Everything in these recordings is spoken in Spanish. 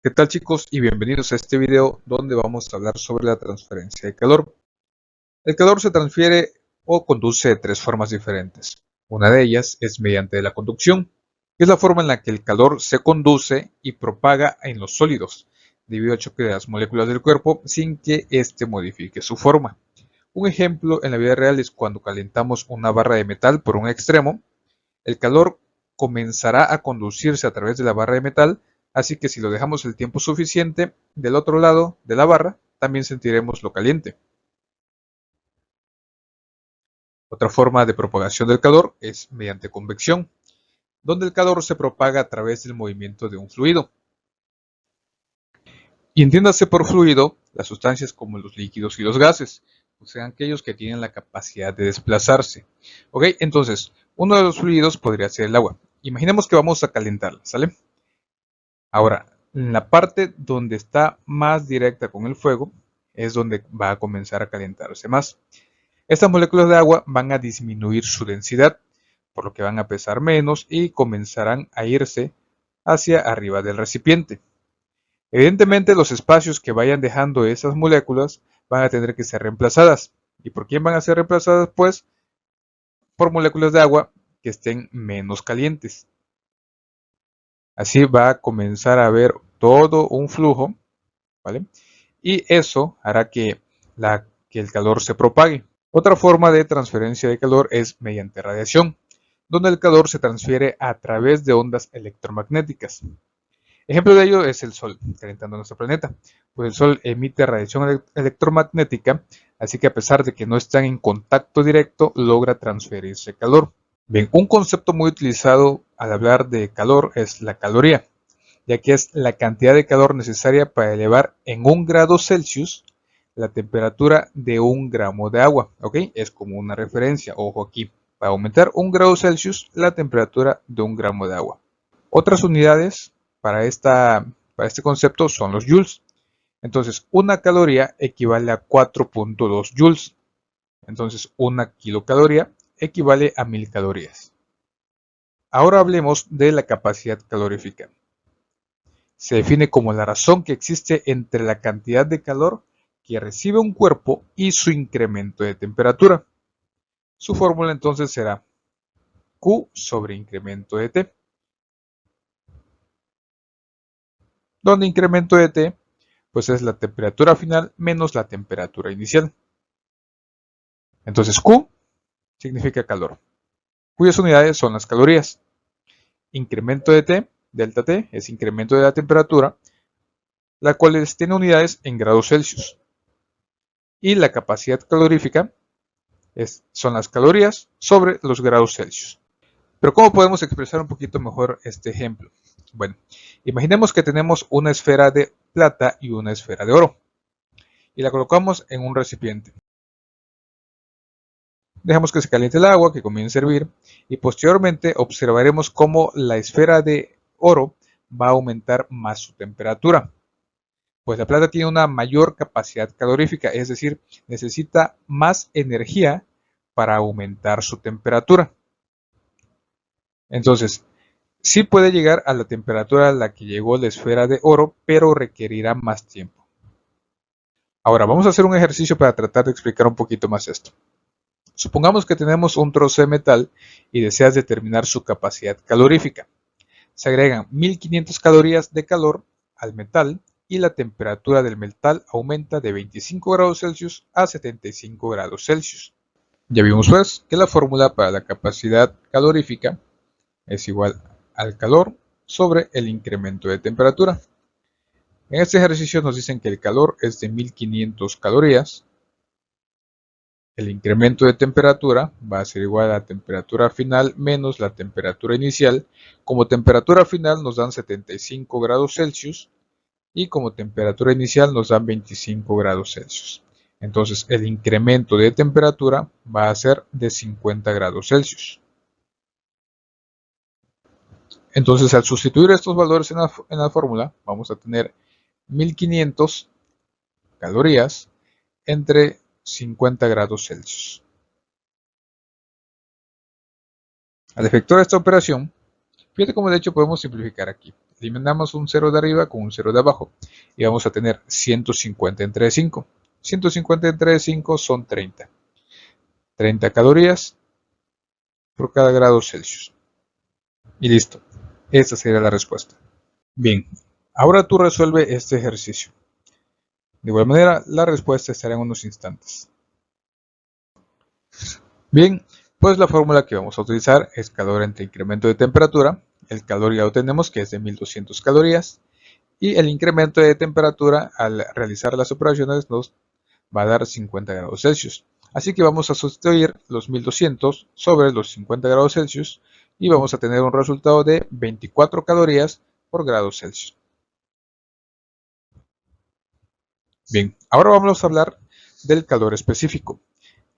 ¿Qué tal, chicos? Y bienvenidos a este video donde vamos a hablar sobre la transferencia de calor. El calor se transfiere o conduce de tres formas diferentes. Una de ellas es mediante la conducción, que es la forma en la que el calor se conduce y propaga en los sólidos, debido al choque de las moléculas del cuerpo sin que éste modifique su forma. Un ejemplo en la vida real es cuando calentamos una barra de metal por un extremo. El calor comenzará a conducirse a través de la barra de metal, así que si lo dejamos el tiempo suficiente del otro lado de la barra, también sentiremos lo caliente. Otra forma de propagación del calor es mediante convección, donde el calor se propaga a través del movimiento de un fluido. Y entiéndase por fluido las sustancias como los líquidos y los gases, o sea, aquellos que tienen la capacidad de desplazarse. ¿Ok? Entonces, uno de los fluidos podría ser el agua. Imaginemos que vamos a calentarla, ¿sale? Ahora, en la parte donde está más directa con el fuego es donde va a comenzar a calentarse más. Estas moléculas de agua van a disminuir su densidad, por lo que van a pesar menos y comenzarán a irse hacia arriba del recipiente. Evidentemente, los espacios que vayan dejando esas moléculas van a tener que ser reemplazadas. ¿Y por quién van a ser reemplazadas? Pues por moléculas de agua que estén menos calientes. Así va a comenzar a haber todo un flujo, ¿vale? Y eso hará que el calor se propague. Otra forma de transferencia de calor es mediante radiación, donde el calor se transfiere a través de ondas electromagnéticas. Ejemplo de ello es el Sol, calentando nuestro planeta, pues el Sol emite radiación electromagnética, así que a pesar de que no están en contacto directo, logra transferirse calor. Bien, un concepto muy utilizado al hablar de calor es la caloría, ya que es la cantidad de calor necesaria para elevar en 1 °C la temperatura de 1 gramo de agua. ¿Ok? Es como una referencia, ojo aquí, para aumentar 1 °C la temperatura de 1 gramo de agua. Otras unidades para este concepto son los joules. Entonces, una caloría equivale a 4.2 joules. Entonces, una kilocaloría equivale a 1000 calorías. Ahora hablemos de la capacidad calorífica. Se define como la razón que existe entre la cantidad de calor que recibe un cuerpo y su incremento de temperatura. Su fórmula entonces será Q sobre incremento de T, donde incremento de T pues es la temperatura final menos la temperatura inicial. Entonces Q significa calor, cuyas unidades son las calorías. Incremento de T, delta T, es incremento de la temperatura, la cual tiene unidades en grados Celsius. Y la capacidad calorífica son las calorías sobre los grados Celsius. Pero ¿cómo podemos expresar un poquito mejor este ejemplo? Bueno, imaginemos que tenemos una esfera de plata y una esfera de oro y la colocamos en un recipiente. Dejamos que se caliente el agua, que comience a hervir y posteriormente observaremos cómo la esfera de oro va a aumentar más su temperatura. Pues la plata tiene una mayor capacidad calorífica, es decir, necesita más energía para aumentar su temperatura. Entonces, sí puede llegar a la temperatura a la que llegó la esfera de oro, pero requerirá más tiempo. Ahora, vamos a hacer un ejercicio para tratar de explicar un poquito más esto. Supongamos que tenemos un trozo de metal y deseas determinar su capacidad calorífica. Se agregan 1500 calorías de calor al metal y la temperatura del metal aumenta de 25 grados Celsius a 75 grados Celsius. Ya vimos pues que la fórmula para la capacidad calorífica es igual al calor sobre el incremento de temperatura. En este ejercicio nos dicen que el calor es de 1500 calorías. El incremento de temperatura va a ser igual a la temperatura final menos la temperatura inicial. Como temperatura final nos dan 75 grados Celsius y como temperatura inicial nos dan 25 grados Celsius. Entonces el incremento de temperatura va a ser de 50 grados Celsius. Entonces al sustituir estos valores en la fórmula vamos a tener 1500 calorías entre 50 grados Celsius. Al efectuar esta operación, Fíjate cómo de hecho podemos simplificar aquí. Eliminamos un 0 de arriba con un 0 de abajo y vamos a tener 150 entre 5. 150 entre 5 son 30. 30 calorías por cada grado Celsius. Y listo. Esta sería la respuesta. Bien, ahora tú resuelve este ejercicio. De igual manera, la respuesta estará en unos instantes. Bien, pues la fórmula que vamos a utilizar es calor entre incremento de temperatura. El calor ya lo tenemos, que es de 1200 calorías. Y el incremento de temperatura al realizar las operaciones nos va a dar 50 grados Celsius. Así que vamos a sustituir los 1200 sobre los 50 grados Celsius y vamos a tener un resultado de 24 calorías por grado Celsius. Bien, ahora vamos a hablar del calor específico,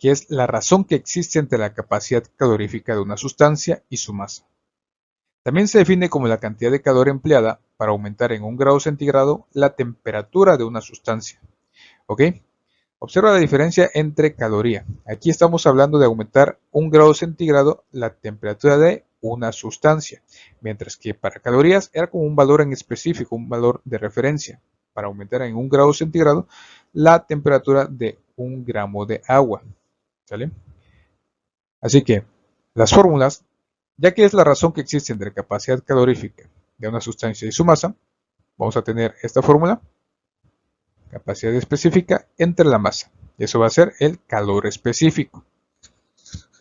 que es la razón que existe entre la capacidad calorífica de una sustancia y su masa. También se define como la cantidad de calor empleada para aumentar en 1 grado centígrado la temperatura de una sustancia. ¿Ok? Observa la diferencia entre caloría. Aquí estamos hablando de aumentar 1 grado centígrado la temperatura de una sustancia, mientras que para calorías era como un valor en específico, un valor de referencia, para aumentar en 1 grado centígrado la temperatura de 1 gramo de agua. ¿Sale? Así que las fórmulas, ya que es la razón que existe entre la capacidad calorífica de una sustancia y su masa, vamos a tener esta fórmula, capacidad específica entre la masa. Eso va a ser el calor específico.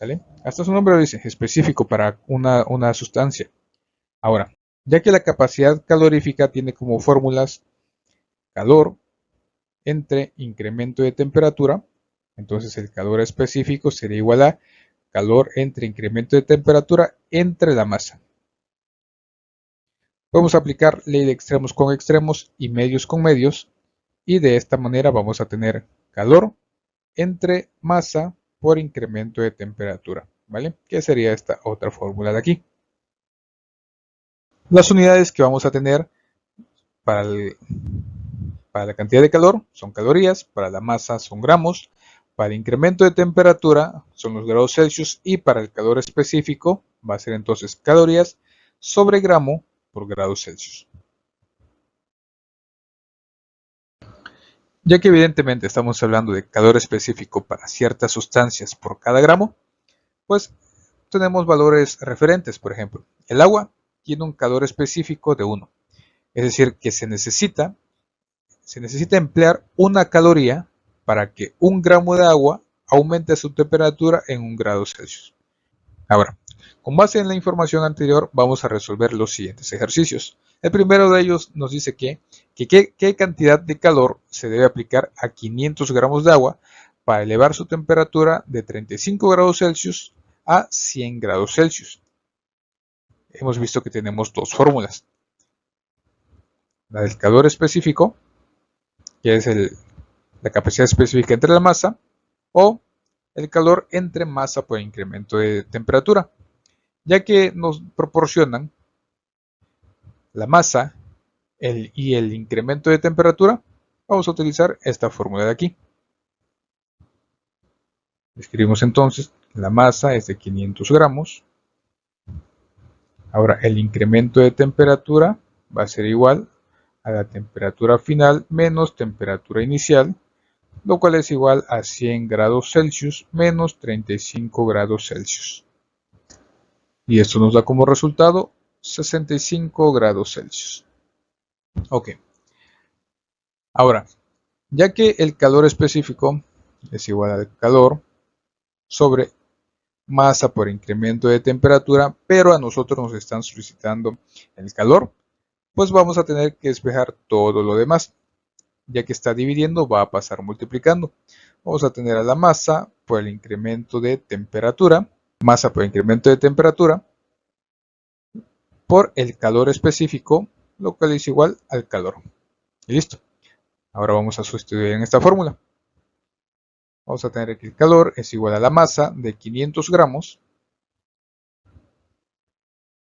¿Vale? Hasta su nombre lo dice, específico para una sustancia. Ahora, ya que la capacidad calorífica tiene como fórmulas calor entre incremento de temperatura, entonces el calor específico sería igual a calor entre incremento de temperatura entre la masa. Podemos aplicar ley de extremos con extremos y medios con medios, y de esta manera vamos a tener calor entre masa por incremento de temperatura, ¿vale? Que sería esta otra fórmula de aquí. Las unidades que vamos a tener para, para la cantidad de calor son calorías, para la masa son gramos, para el incremento de temperatura son los grados Celsius y para el calor específico va a ser entonces calorías sobre gramo por grados Celsius. Ya que evidentemente estamos hablando de calor específico para ciertas sustancias por cada gramo, pues tenemos valores referentes. Por ejemplo, el agua tiene un calor específico de 1, es decir, que se necesita emplear 1 caloría para que 1 gramo de agua aumente su temperatura en 1 grado Celsius. Ahora, con base en la información anterior, vamos a resolver los siguientes ejercicios. El primero de ellos nos dice qué cantidad de calor se debe aplicar a 500 gramos de agua para elevar su temperatura de 35 grados Celsius a 100 grados Celsius. Hemos visto que tenemos dos fórmulas. La del calor específico, que es la capacidad específica entre la masa, o el calor entre masa por incremento de temperatura, ya que nos proporcionan la masa y el incremento de temperatura. Vamos a utilizar esta fórmula de aquí. Escribimos entonces, la masa es de 500 gramos. Ahora el incremento de temperatura va a ser igual a la temperatura final menos temperatura inicial, lo cual es igual a 100 grados Celsius menos 35 grados Celsius. Y esto nos da como resultado 65 grados Celsius. Ok. Ahora, ya que el calor específico es igual al calor sobre masa por incremento de temperatura, pero a nosotros nos están solicitando el calor, pues vamos a tener que despejar todo lo demás. Ya que está dividiendo, va a pasar multiplicando. Vamos a tener a la masa por el incremento de temperatura, masa por incremento de temperatura, por el calor específico, lo cual es igual al calor. Y listo. Ahora vamos a sustituir en esta fórmula. Vamos a tener que el calor es igual a la masa de 500 gramos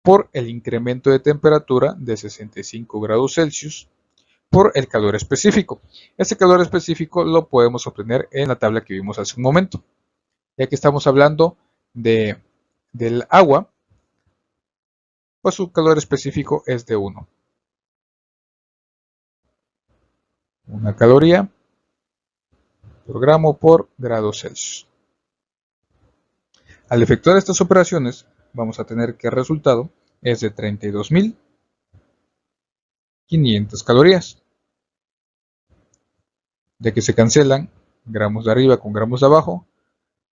por el incremento de temperatura de 65 grados Celsius por el calor específico. Este calor específico lo podemos obtener en la tabla que vimos hace un momento. Ya que estamos hablando del agua, pues su calor específico es de 1. Una caloría por gramo por grado Celsius. Al efectuar estas operaciones, vamos a tener que el resultado es de 32.500 calorías, ya que se cancelan gramos de arriba con gramos de abajo,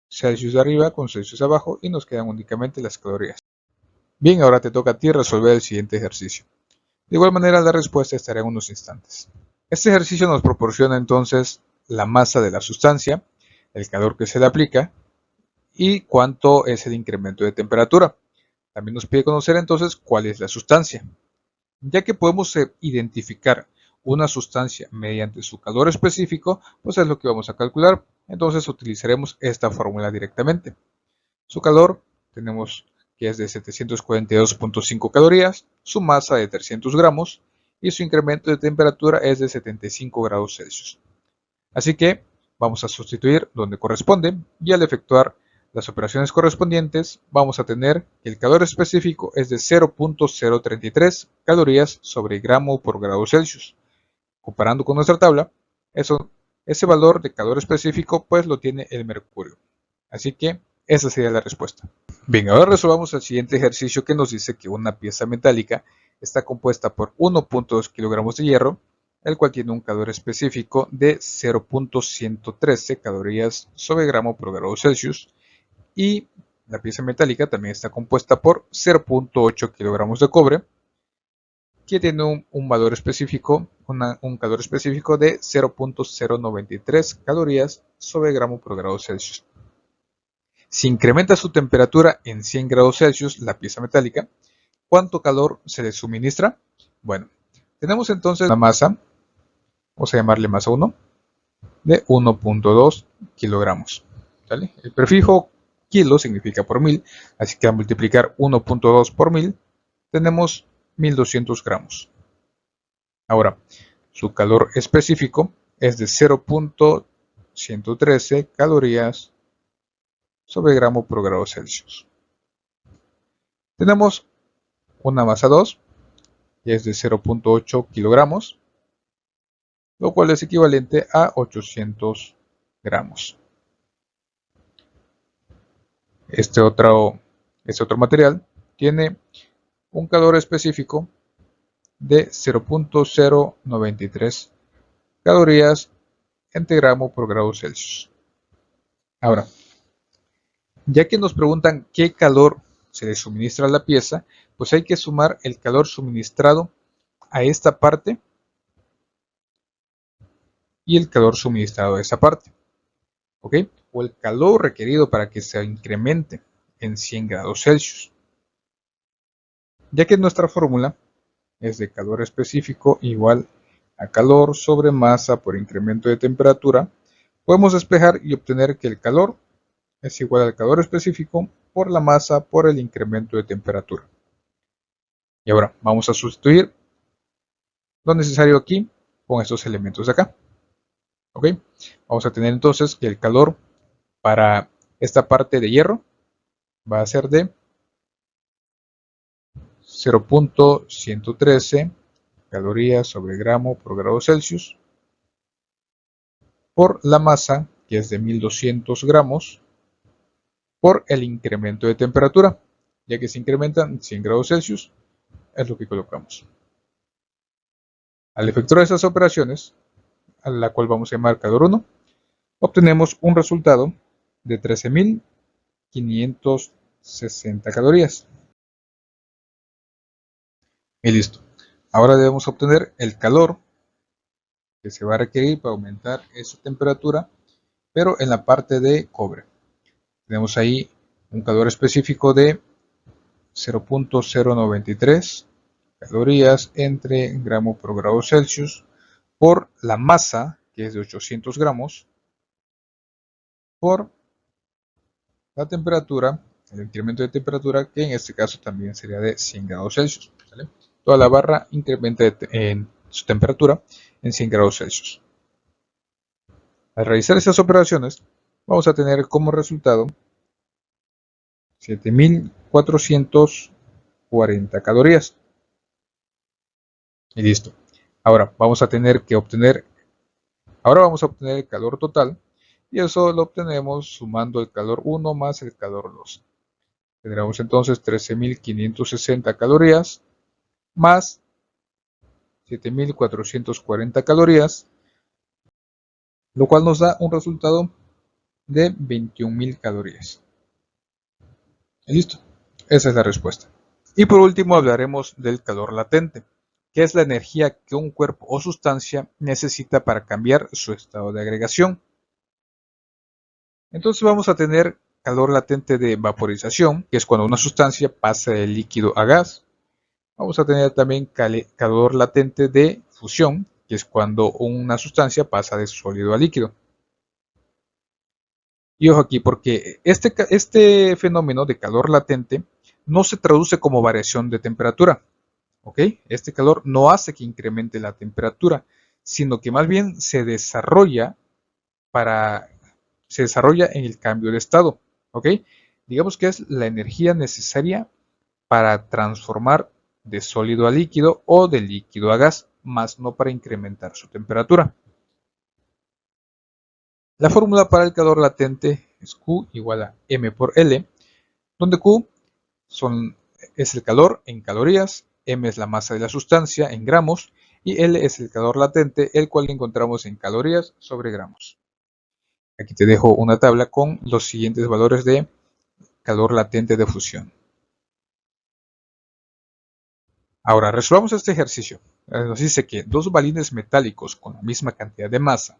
Celsius de arriba con Celsius de abajo y nos quedan únicamente las calorías. Bien, ahora te toca a ti resolver el siguiente ejercicio. De igual manera, la respuesta estará en unos instantes. Este ejercicio nos proporciona entonces la masa de la sustancia, el calor que se le aplica y cuánto es el incremento de temperatura. También nos pide conocer entonces cuál es la sustancia. Ya que podemos identificar una sustancia mediante su calor específico, pues es lo que vamos a calcular. Entonces utilizaremos esta fórmula directamente. Su calor tenemos que es de 742.5 calorías, su masa de 300 gramos y su incremento de temperatura es de 75 grados Celsius. Así que vamos a sustituir donde corresponde y al efectuar las operaciones correspondientes vamos a tener que el calor específico es de 0.033 calorías sobre gramo por grado Celsius. Comparando con nuestra tabla, ese valor de calor específico pues lo tiene el mercurio. Así que esa sería la respuesta. Bien, ahora resolvamos el siguiente ejercicio que nos dice que una pieza metálica está compuesta por 1.2 kilogramos de hierro, el cual tiene un calor específico de 0.113 calorías sobre gramo por grado Celsius, y la pieza metálica también está compuesta por 0.8 kilogramos de cobre, que tiene un valor específico, un calor específico de 0.093 calorías sobre gramo por grado Celsius. Si incrementa su temperatura en 100 grados Celsius, la pieza metálica, ¿cuánto calor se le suministra? Bueno, tenemos entonces la masa, vamos a llamarle masa 1, de 1.2 kilogramos. ¿Vale? El prefijo kilo significa por 1000, así que al multiplicar 1.2 por 1000, tenemos 1200 gramos. Ahora, su calor específico es de 0.113 calorías sobre gramo por grado Celsius. Tenemos una masa 2, que es de 0.8 kilogramos, lo cual es equivalente a 800 gramos. Este otro material tiene un calor específico de 0.093 calorías entre gramo por grado Celsius. Ahora, ya que nos preguntan qué calor se le suministra a la pieza, pues hay que sumar el calor suministrado a esta parte y el calor suministrado a esa parte, ¿ok? O el calor requerido para que se incremente en 100 grados Celsius. Ya que nuestra fórmula es de calor específico igual a calor sobre masa por incremento de temperatura, podemos despejar y obtener que el calor es igual al calor específico por la masa por el incremento de temperatura. Y ahora vamos a sustituir lo necesario aquí con estos elementos de acá. ¿Ok? Vamos a tener entonces que el calor para esta parte de hierro va a ser de 0.113 calorías sobre gramo por grado Celsius por la masa, que es de 1200 gramos, por el incremento de temperatura, ya que se incrementan 100 grados Celsius, es lo que colocamos. Al efectuar estas operaciones, a la cual vamos a llamar calor 1, obtenemos un resultado de 13.560 calorías. Y listo. Ahora debemos obtener el calor que se va a requerir para aumentar esa temperatura, pero en la parte de cobre. Tenemos ahí un calor específico de 0.093 calorías entre gramo por grado Celsius por la masa, que es de 800 gramos, por la temperatura, el incremento de temperatura, que en este caso también sería de 100 grados Celsius. ¿Vale? Toda la barra incrementa en su temperatura en 100 grados Celsius. Al realizar estas operaciones, vamos a tener como resultado 7.400 40 calorías. Y listo. Ahora vamos a obtener el calor total, y eso lo obtenemos sumando el calor 1 más el calor 2. Tendremos entonces 13.560 calorías más 7.440 calorías, lo cual nos da un resultado de 21.000 calorías. Y listo. Esa es la respuesta. Y por último hablaremos del calor latente, que es la energía que un cuerpo o sustancia necesita para cambiar su estado de agregación. Entonces vamos a tener calor latente de vaporización, que es cuando una sustancia pasa de líquido a gas. Vamos a tener también calor latente de fusión, que es cuando una sustancia pasa de sólido a líquido. Y ojo aquí, porque este fenómeno de calor latente no se traduce como variación de temperatura. ¿Ok? Este calor no hace que incremente la temperatura, sino que más bien se desarrolla en el cambio de estado. ¿Ok? Digamos que es la energía necesaria para transformar de sólido a líquido o de líquido a gas, más no para incrementar su temperatura. La fórmula para el calor latente es Q igual a M por L, donde Q es el calor en calorías, M es la masa de la sustancia en gramos y L es el calor latente, el cual encontramos en calorías sobre gramos. Aquí te dejo una tabla con los siguientes valores de calor latente de fusión. Ahora resolvamos este ejercicio. Nos dice que dos balines metálicos con la misma cantidad de masa,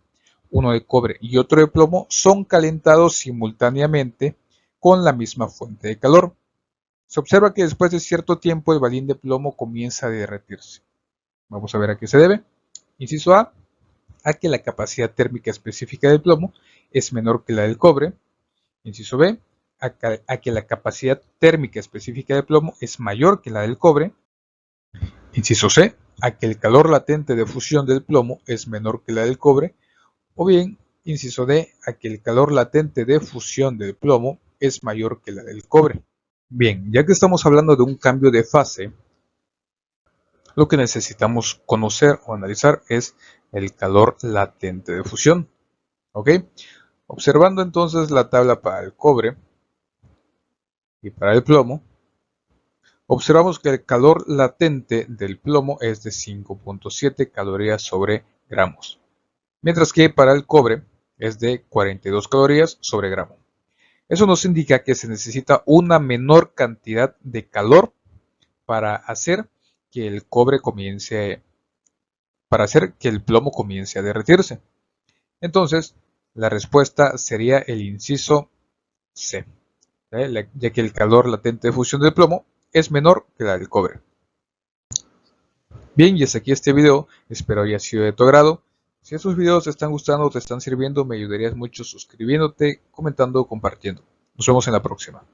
uno de cobre y otro de plomo, son calentados simultáneamente con la misma fuente de calor. Se observa que después de cierto tiempo el balín de plomo comienza a derretirse. Vamos a ver a qué se debe. Inciso a que la capacidad térmica específica del plomo es menor que la del cobre. Inciso B, a que la capacidad térmica específica del plomo es mayor que la del cobre. Inciso C, a que el calor latente de fusión del plomo es menor que la del cobre. O bien, inciso D, a que el calor latente de fusión del plomo es mayor que la del cobre. Bien, ya que estamos hablando de un cambio de fase, lo que necesitamos conocer o analizar es el calor latente de fusión. ¿Ok? Observando entonces la tabla para el cobre y para el plomo, observamos que el calor latente del plomo es de 5.7 calorías sobre gramos, mientras que para el cobre es de 42 calorías sobre gramo. Eso nos indica que se necesita una menor cantidad de calor para hacer que el plomo comience a derretirse. Entonces, la respuesta sería el inciso C, ya que el calor latente de fusión del plomo es menor que la del cobre. Bien, y hasta aquí este video, espero haya sido de tu agrado. Si estos videos te están gustando o te están sirviendo, me ayudarías mucho suscribiéndote, comentando o compartiendo. Nos vemos en la próxima.